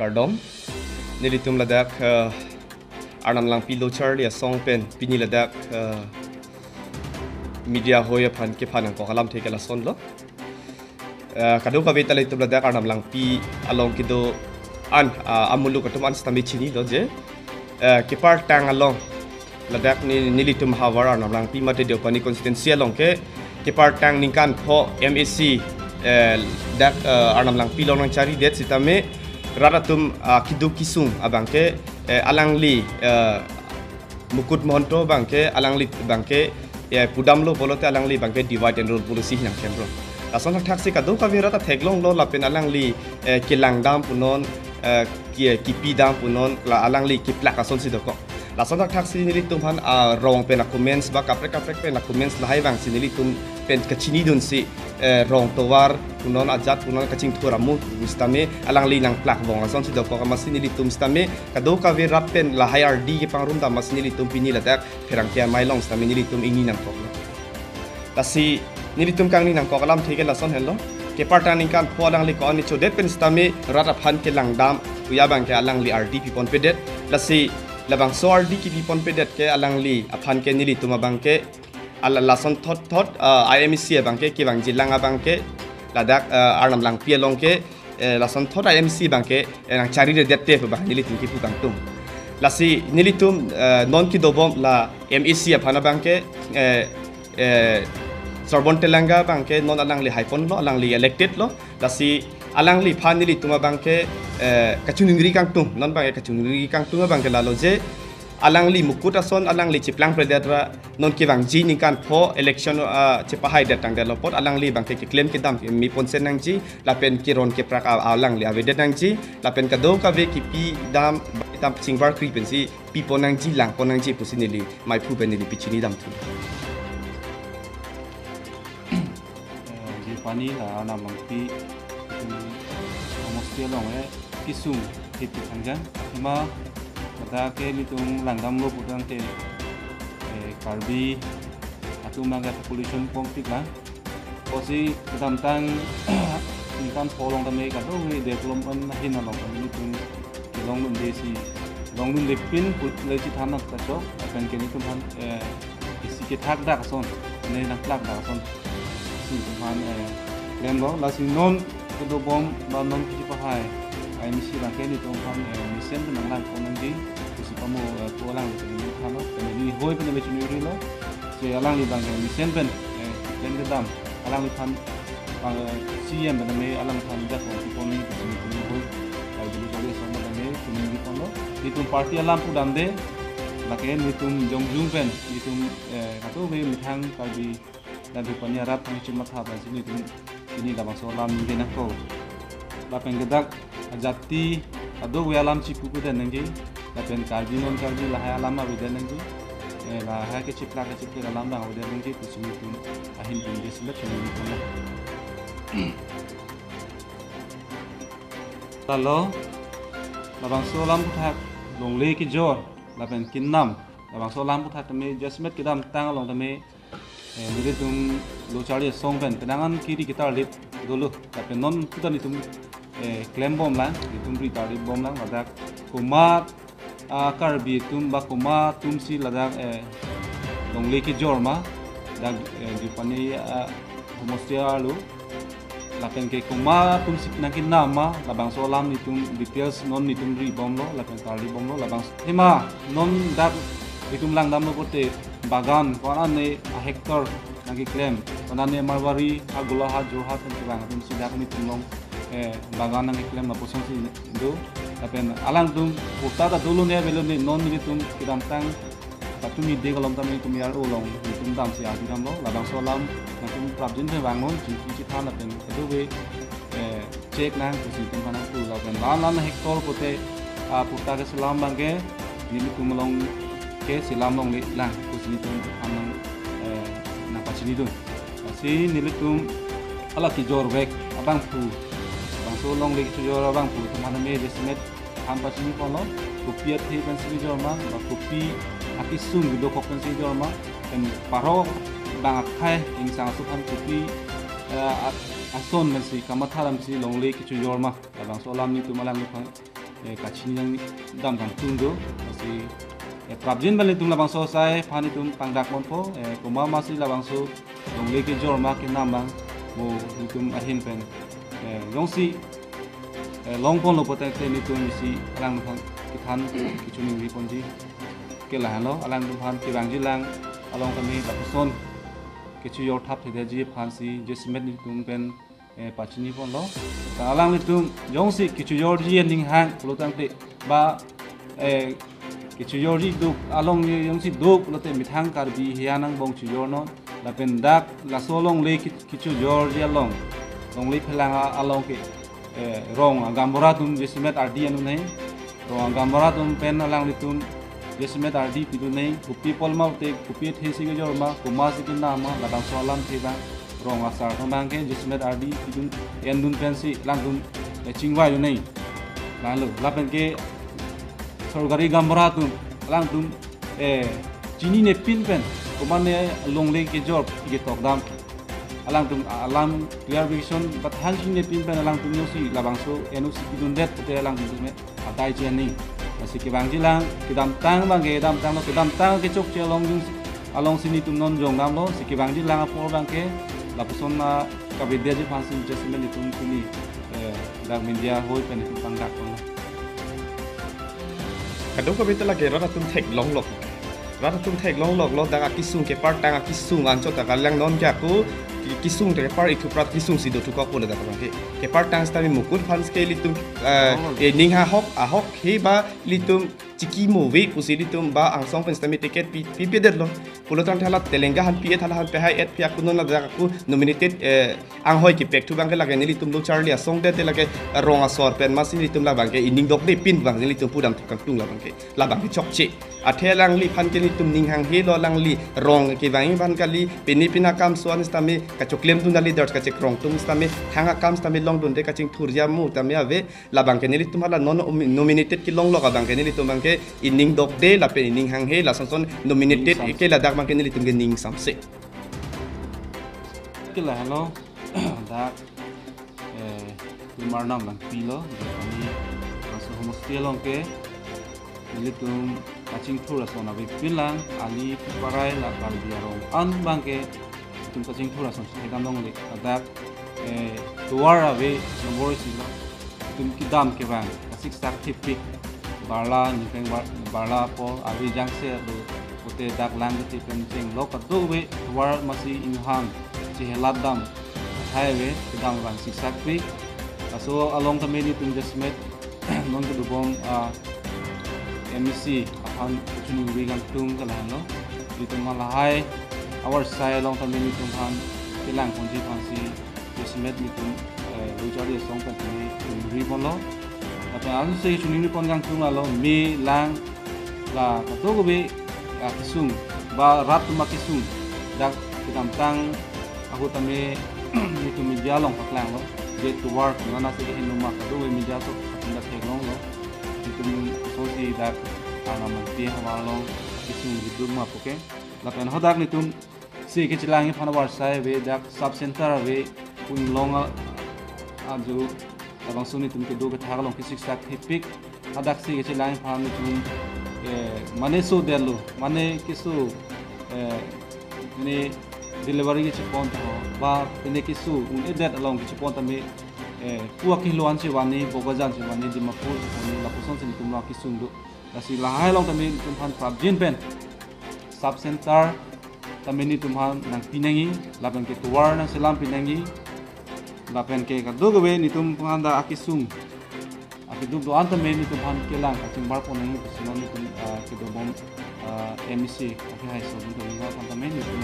kardom nilitum ladak arnam lang pilo charlie song pen pini ladak media hoya phan ke phanang ko kalam thekela son lo kadu ka beta litum ladak arnam lang pi along kido an amulu katuman stami chini lo je ke par tang along ladak ni nilitum hawar arnam lang pi mate de pani constituency along ke par tang ningkan pho MAC dak arnam lang pi long cari det sitame raratum kidu kisung abangke alangli mukut monto bangke alangli bangke pudamlo bolote alangli bangke divide and rule policy nang kembro ason taksi kadu ka virata theglong lo lapen alangli kilangdam punon kipi dam punon la alangli kiplak ason sidoko lason taksi nilitum han rong pen comments ba kaprek pen comments lahai bang sinilitum pen kachini dun si rong towar punon ajat punon kaching thuramu mistame alangli nang plak bong ason sidoko ka masinilitum stame kadu ka virap pen lahai RD ki pangrum da masinilitum pinila tak perang kia mailong stame nilitum ingni nang tok tasi nilitum kang ni nang ko kalam thike lason hello ke partaning kan polang li ko ani chodet pen stame rata phan ke langdam uya bang ke alang li RD pipon pedet lasi labang so RD ki pipon pedet ke alang li aphan ke nilitum abang ke ala lason thot IMC bang ke ki bang jilang abang ke ladak arnam lang pialong ke lason thot IMC bang ke nang cari de det te bang nilitum ki putang tum lasi nilitum non ki dobom la MAC aphana bang ke Sorbon Telanga bangke non alang li haipon lo alang li elected lo lasi alang li phan li tuma bangke kachuningri kang tung non bangke kachuningri kang tung bangke lalo je alang li mukuta son alang li chiplang predatra non ki bang ji kan pho election chipahai datang de lopot alang li bangke ki claim ki dam mi ponsen nang ji lapen ki ron ke prak alang li avede nang ji lapen kado ka ve ki pi dam tam singbar frequency pi ponang ji lang ponang ji pusinili mai phu benili pichini dam tu pani la namang pi mostia long kisung hit thangjan ma kada ke litung langdam lo putang te karbi atu maga pollution pomtik la osi damtang inkan polong tame ka do development hin na long litung long lun desi long lun lepin put le chi thana ka cho kan ke litung han isi ke thak dak son ne nak lak dak son Tuhan lem lo la sinon kudo bom ba non ki pa hai ai mi si la ke ni tong han mi sen nang lang ko nang di si pa mo to lang ni ha no ke ni hoi pe ni chuni ri lo se alang ni bang mi sen ben len de dam alang ni phan bang CM ben me alang phan da ko ko ni ni hoi ai di jole so ma ne chuni ri ko lo ni tum party alam pu dam de la ke ni tum jong jung ben ni tum ka to be mi thang ka di dan rupanya rap kami cuma thapa sini tu ini dalam soalan mungkin aku lapen gedak jati ado we alam cipu dan nangji lapen kalbi non kalbi lah alam abe dan nangji lah hai ke cipra ke cipra alam bang udah nangji tu sini tu ahin pun dia sebab cuma itu lah lalu labang soalan putak longle ki jor lapen kinam labang soalan putak teme jasmet kidam tang long teme jadi tum lo cari song pen penangan kiri kita lihat dulu tapi non kita ni tum claim bom lah tum berita di bom lah ladak kumat karbi tum bak kumat tum si ladak long leki jorma dak di pani homostia lu lapen ke kumat tum si nakin nama labang solam ni tum details non ni tum ri bom lo lapen kari bom lo labang hima non dak itum lang dam lo pote bagan konan ne hektar nagi claim konan ne marwari agula ha joha tan bang tum sidak ni tumlong bagan nagi claim na posong si do apen alang tum puta da dulu ne belo ne non ni tum kidam tang patu ni de galom tam ni tum yar ulong ni tum dam si adi dam lo labang solam na tum prabjin be bang non chi chi than na pen do we check na si tum kana pu la pen lan hektar pote puta ke salam bangke ni tum long ke silam long li lang kusini tum anang na pachini dun si nilitum ala ki jor wek abang pu bang so long li ki jor abang pu tum aname desmet ham pachini kono kopi the kan si jor ma ba kopi aki sung do ko kan si jor ma kan paro bang khai ing sang su kan kopi ason men si kamatharam si long li ki jor ma bang so lam ni tum alang ni kachin yang dam kang tung do si prabjin bali tum labang so sai phani tum pangdak mon po kuma masi labang so dongle ke jor ma ke nam bang mo tum ahin pen yong si long pon lo potek te ni tum si alang phang ki than ki chuni ri pon ji ke la lo alang tum phan ki bang ji lang along kami ta son ke chu yor thap the ji phan si jesmet ni tum pen pachini pon lo ta alang ni tum yong si ki chu yor ji ning hang lo tang te ba ki chu yor ji du along ni yong si du lo te mithang kar bi hianang bong chu yor non la pen dak la so long le ki chu yor ji along long le phelang along ke rong gambora tum jesmet ardi anu nei rong gambora tum pen alang ni tum jesmet ardi pidu nei ku people ma te ku pi the si jor ma ku ma si na ma la dang so alam the ba rong asar thong bang ke jesmet ardi pidu en dun pen si lang dun chingwa yu nei la lo la pen ke sorgari gambora tum lang tum chini ne pin pen ku man ne long le ke jor ke tok dam alang tum alam clear vision but han chin ne pin pen alang tum yo si labang so enu si pidun det te alang tum me atai chen ni si ke bang jilang ke dam tang bang ke dam tang lo ke dam tang ke chok che long jung along sini tum non jong dam lo si ke bang jilang apor bang ke la person na ka vidya ji phan sin just me tum tuni da media hoi pen tum pang dak lo kadung ko bitala ke rata tum thek long lok rata tum thek long lok lo da ki sung ke part tang ki sung an chota ka lang non kya ko ki sung te par ikhu prat ki sung si do tu ka ko da ka ke part tang sta mi mukul fans ke litum ning ha hok a hok he ba litum chiki movie pusi litum ba ang song pen sta mi ticket pi der lo pulotan thala telenga han pi thala han pe hai et pi akunon na da ku nominated ang hoi ki pek tu bang ke lage ni litum lo charlie song de te lage ronga sor pen ma sin litum la bang ke ining dok de pin bang litum pudam tu kang tung la bang ke la bang ki chok che athe lang li phan ke litum ning hang he lo lang li rong ke bang ban ka li pini pina kam suan sta mi ka choklem tu na li dot ka che krong tum sta mi hanga kam sta mi long dun de ka ching thurja mu ta mi ave la bang ke ni litum hala non nominated ki long lo ka bang ke ni litum bang ke ining dok de la pe ining hang he la son nominated ke la dak bang ke ni litum ke ning sam se ke la hello da tumar nam bang pi lo ni so homostay long ke litum kaching thura so na bi pilang ali parai la kal biarong an bang ke tum kaching thura so se dam long le da tuar ave nombor si lo tum ki dam ke bang six tak tipik barla ni peng barla po ave jang se do ote dak lang ti pen cheng lo ka do we tuar masi in han chi helat dam highway ki dam bang six tak pi so along the many tum just met non to bom MEC akan chuni wigan tum kala no itu malahai our side along the many tum han kilang konji fansi just met nitum lojari song pa ni ri bolo apa alu se chuni ni pon gang tum alo me lang la to go be kisung ba rat ma kisung dak kitam tang aku tame nitum media long paklang lo get to work ngana se inu ma ka do media to nda te long lo itu so si dak ana man ti hawa long kisung bidu ma poke la pen hodak ni tum si ke chilang ni phana war sai we dak sub center we kun long aju abang suni tum ke do ke thag long ki six tak pik hadak si ke chilang phana ni tum mane so delu mane kisu ni delivery ke chipon ta ba ne kisu un edet along ke chipon ta me puak ki loan chi wani bogajan chi wani di mapur ni la puson sin tum la kisung do nasi lahai long tamin tum han prabjin pen sub center tamin ni tum han nang pinangi laban ke tuwar nang selam pinangi laban ke ka dogawe ni tum han da akisung akidug do antamin ni tum han kelang ating bar po nang puson ni tum ke do bom MEC ke hai so dum tum ga tamin ni tum